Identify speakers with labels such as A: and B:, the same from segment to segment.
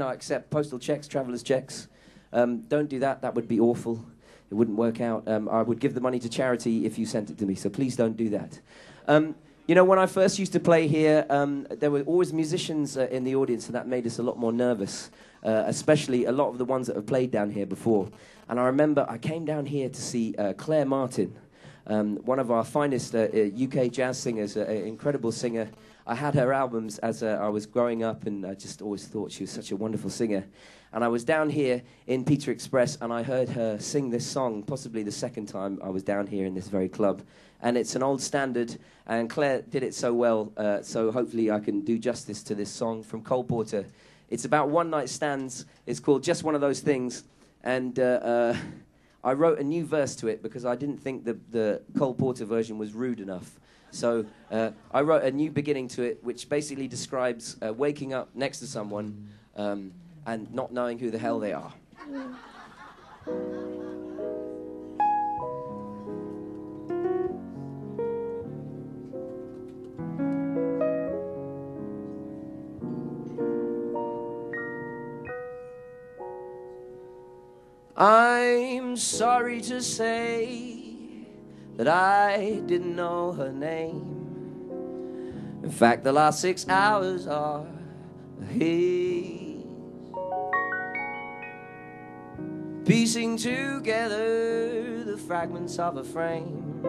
A: I accept postal checks, traveller's checks. Don't do that. That would be awful. It wouldn't work out. I would give the money to charity if you sent it to me, so please don't do that. You know, when I first used to play here, there were always musicians in the audience, and that made us a lot more nervous, especially a lot of the ones that have played down here before. And I remember I came down here to see Claire Martin, one of our finest UK jazz singers, an incredible singer. I had her albums as I was growing up, and I just always thought she was such a wonderful singer. And I was down here in PizzaExpress, and I heard her sing this song, possibly the second time I was down here in this very club. And it's an old standard, and Claire did it so well, so hopefully I can do justice to this song from Cole Porter. It's about one-night stands. It's called Just One of Those Things. And I wrote a new verse to it because I didn't think the Cole Porter version was rude enough. So I wrote a new beginning to it, which basically describes waking up next to someone and not knowing who the hell they are. I'm sorry to say that I didn't know her name. In fact, the last 6 hours are a haze. Piecing together the fragments of a frame,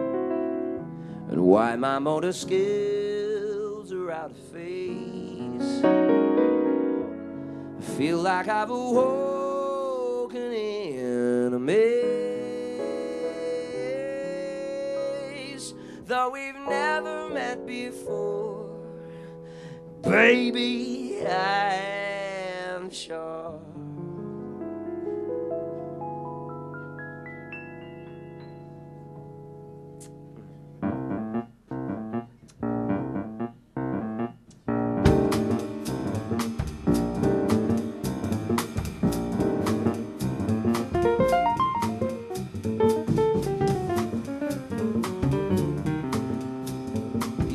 A: and why my motor skills are out of phase. I feel like I've awoken in a maze, though we've never met before. Baby, I am sure.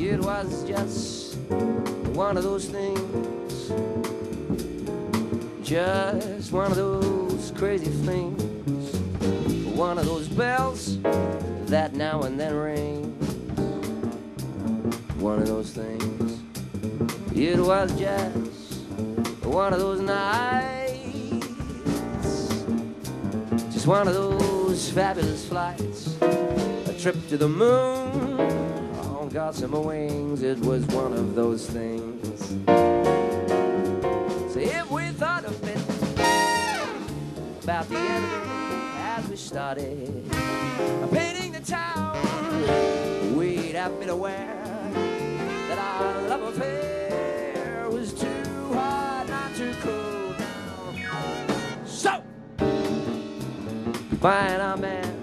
A: It was just one of those things, just one of those crazy flings, one of those bells that now and then rings, one of those things. It was just one of those nights, just one of those fabulous flights, a trip to the moon on gossamer wings. It was one of those things. So if we thought a bit about the end of it as we started painting the town, we'd have been aware that our love affair was too hard not to cool down. So, find our man.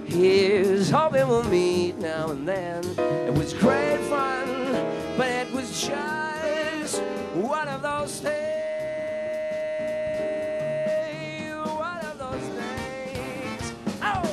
A: Here's hoping we'll meet now and then. It was great fun, but it was just one of those things. One of those things. Oh!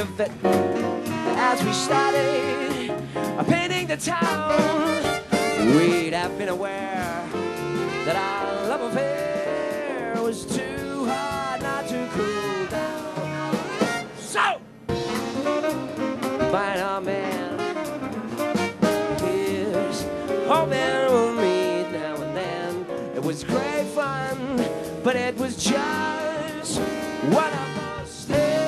A: of it. As we started painting the town, we'd have been aware that our love affair was too hard not to cool down. So, by our man, here's hoping we'll meet now and then. It was great fun, but it was just one of those things.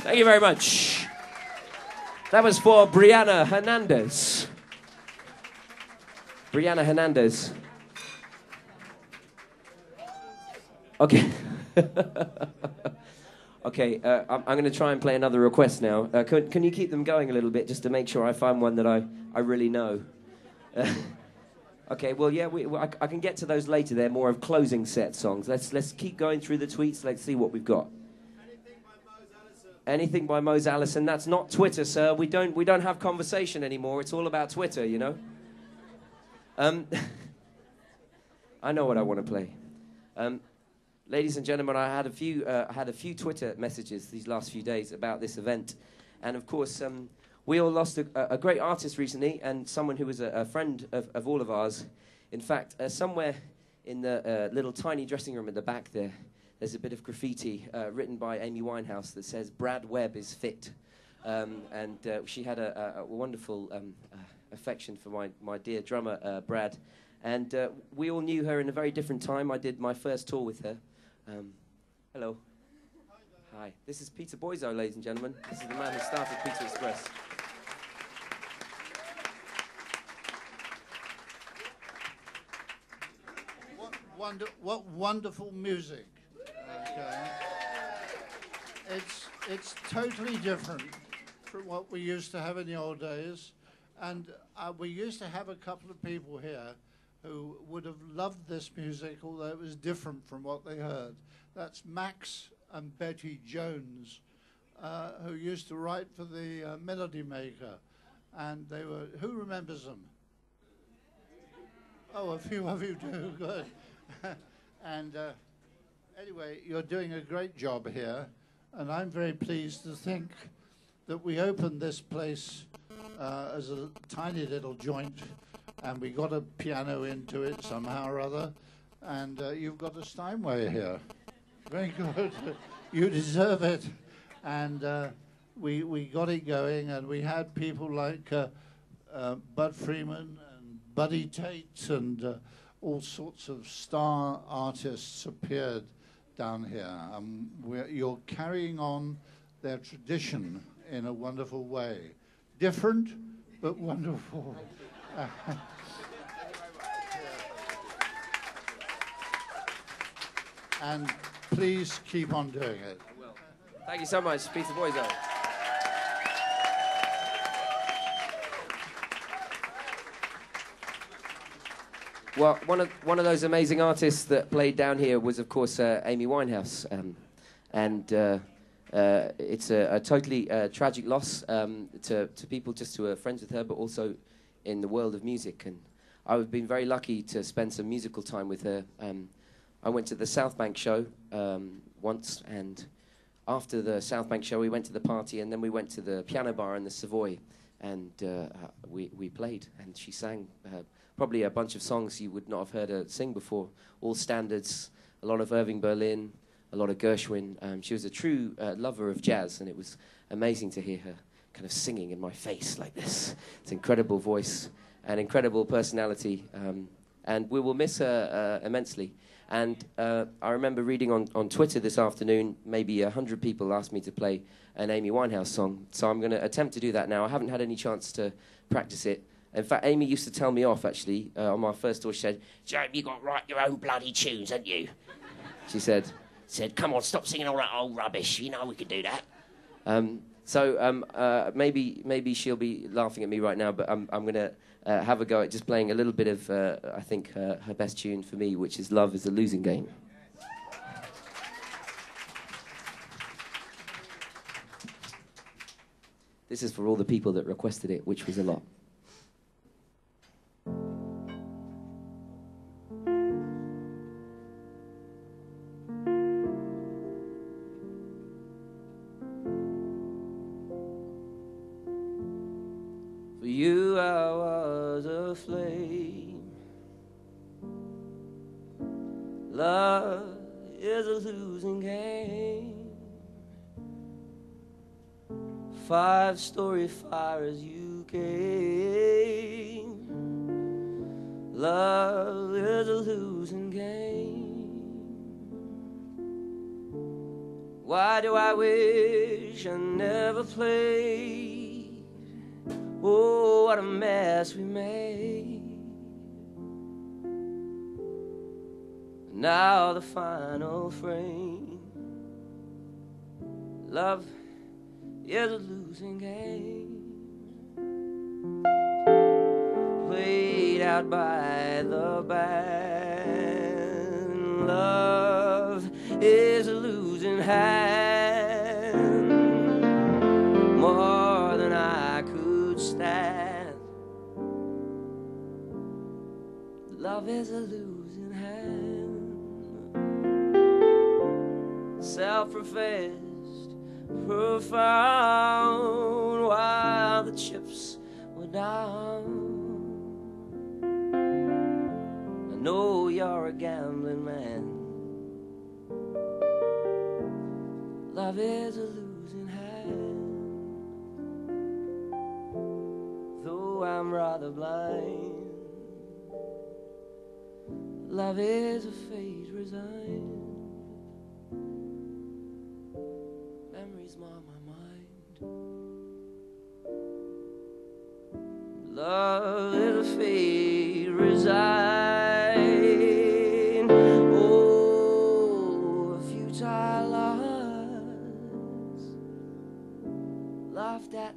A: Thank you very much. That was for Brianna Hernandez. Brianna Hernandez. Okay. Okay, I'm going to try and play another request now. Can you keep them going a little bit just to make sure I find one that I really know? Okay, well, yeah, I can get to those later. They're more of closing set songs. Let's keep going through the tweets. Let's see what we've got. Anything by Mose Allison. That's not Twitter, sir. We don't have conversation anymore. It's all about Twitter, you know. I know what I want to play. Ladies and gentlemen, I had a few Twitter messages these last few days about this event, and of course, we all lost a great artist recently, and someone who was a friend of all of ours. In fact, somewhere in the little tiny dressing room at the back there's a bit of graffiti written by Amy Winehouse that says, "Brad Webb is fit." And she had a wonderful affection for my dear drummer, Brad. And we all knew her in a very different time. I did my first tour with her. Hello. Hi. This is Peter Boizo, ladies and gentlemen. This is the man who started PizzaExpress.
B: What wonderful music. Okay. It's totally different from what we used to have in the old days. And we used to have a couple of people here who would have loved this music, although it was different from what they heard. That's Max and Betty Jones, who used to write for the Melody Maker. And they were, who remembers them? Oh, a few of you do, good. And anyway, you're doing a great job here, and I'm very pleased to think that we opened this place as a tiny little joint, and we got a piano into it somehow or other, and you've got a Steinway here. Very good. You deserve it. And we got it going, and we had people like Bud Freeman and Buddy Tate and all sorts of star artists appeared down here. You're carrying on their tradition in a wonderful way. Different, but wonderful. And please keep on doing it.
A: I will. Thank you so much, Peter Boizo. Well, one of those amazing artists that played down here was, of course, Amy Winehouse, and it's a totally tragic loss to people just who are friends with her, but also in the world of music. And I've been very lucky to spend some musical time with her. I went to the South Bank show once, and after the South Bank show, we went to the party, and then we went to the piano bar in the Savoy, and we played, and she sang probably a bunch of songs you would not have heard her sing before, all standards, a lot of Irving Berlin, a lot of Gershwin. She was a true lover of jazz, and it was amazing to hear her kind of singing in my face like this. It's an incredible voice and incredible personality, and we will miss her immensely. And I remember reading on Twitter this afternoon, maybe 100 people asked me to play an Amy Winehouse song, so I'm going to attempt to do that now. I haven't had any chance to practice it. In fact, Amy used to tell me off, actually, on my first tour. She said, "Joe, you got to write your own bloody tunes, haven't you?" She said, "Come on, stop singing all that old rubbish. You know we can do that." Maybe she'll be laughing at me right now, but I'm going to have a go at just playing a little bit of, I think, her best tune for me, which is "Love is a Losing Game." This is for all the people that requested it, which was a lot. For you I was a flame. Love is a losing game. 5-story fire as you came. Love is a losing game. Why do I wish I never played? Oh, what a mess we made. Now the final frame. Love is a losing game, played out by the band. Love is a losing hand, more than I could stand. Love is a losing hand, self-professed, profound, while the chips were down. I know you're a gambling man. Love is a losing hand, though I'm rather blind. Love is a fate resigned. Memories mar my mind. Love is a fate resigned. Oh, a futile loss, laughed at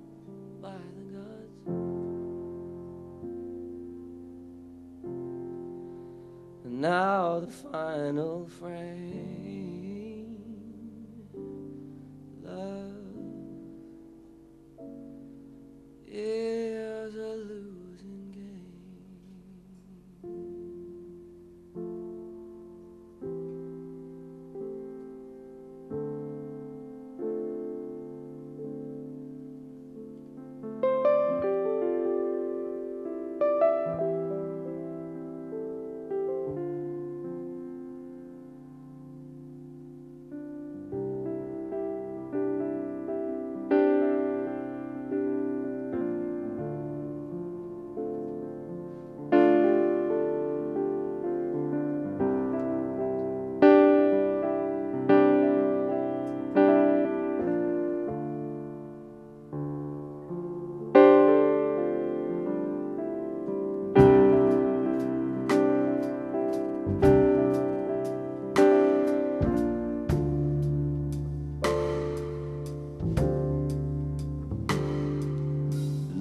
A: by the gods. And now the final frame. Love is a losing game.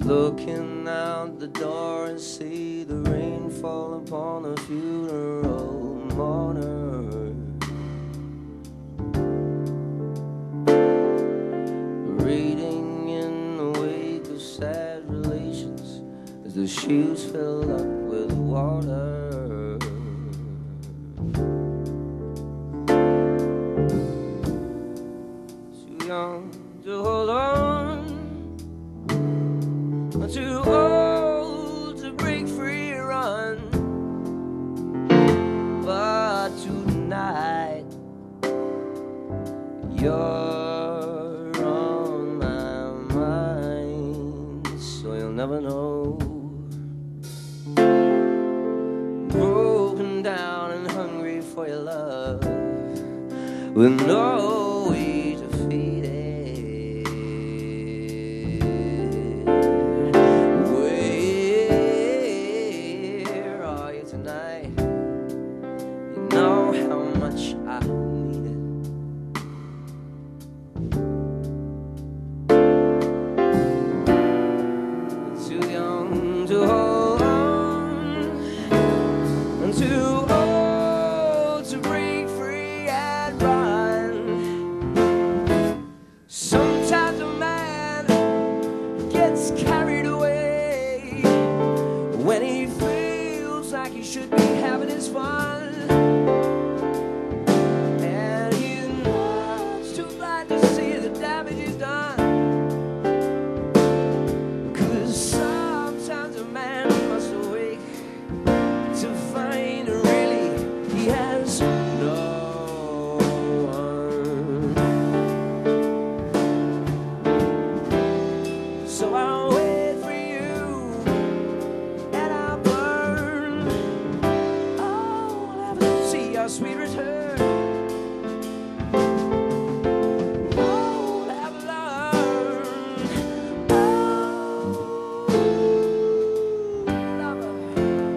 A: Looking out the door and see the rain fall upon a funeral mourner. Reading in the wake of sad relations as the shoes fill up with water. Too young to hold on, too old to break free and run. But tonight you're on my mind, so you'll never know. Broken down and hungry for your love, with no way to feed it. should be having his fun. And he's much too blind to see the damage he's done. 'Cause sometimes a man must awake to find really he has no one. So I'll wait for you and I'll burn. Oh, I'll never see your sweet return. Oh, I'll have learned. Oh, lover,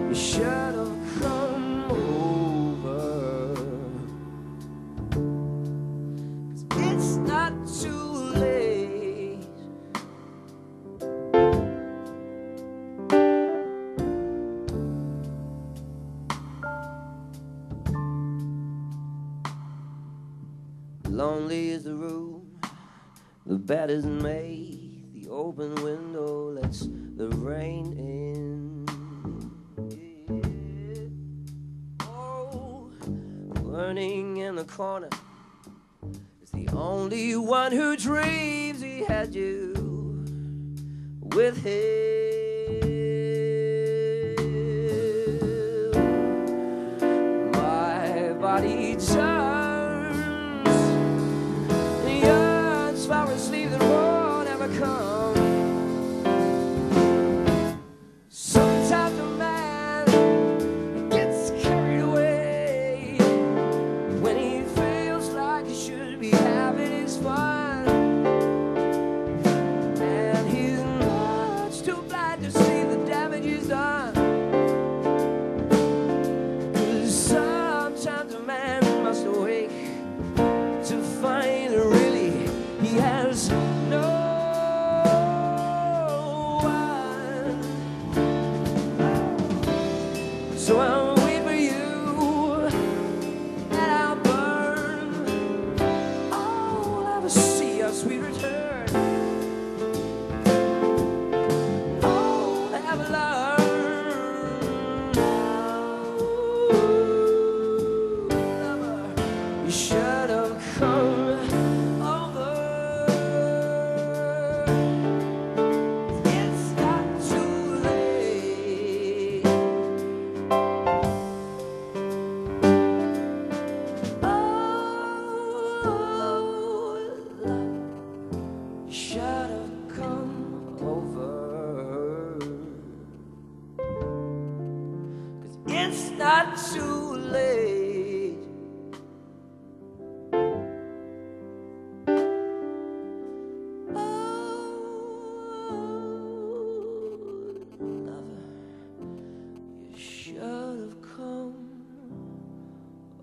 A: you should have come over. 'Cause it's not too late. Lonely is the room, the bed isn't made, the open window lets the rain in. Yeah. Oh, burning in the corner is the only one who dreams he had you with him. My body turns, yearns for a sleep that won't ever come. Sometimes a man gets carried away when he feels like he should be having his fun. And he's much too blind to see the damage he's done. 'Cause sometimes a man must awake to find really he has no one. So I'll wait for you and I'll burn. Oh, I'll never see your sweet return. Oh, I'll have learned. Oh, lover, you should have come over. It's not too late. Oh, love, you should have come over. 'Cause it's not too late. Lover, you should have come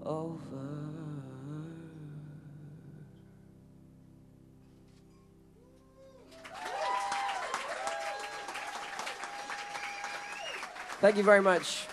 A: over. Thank you very much.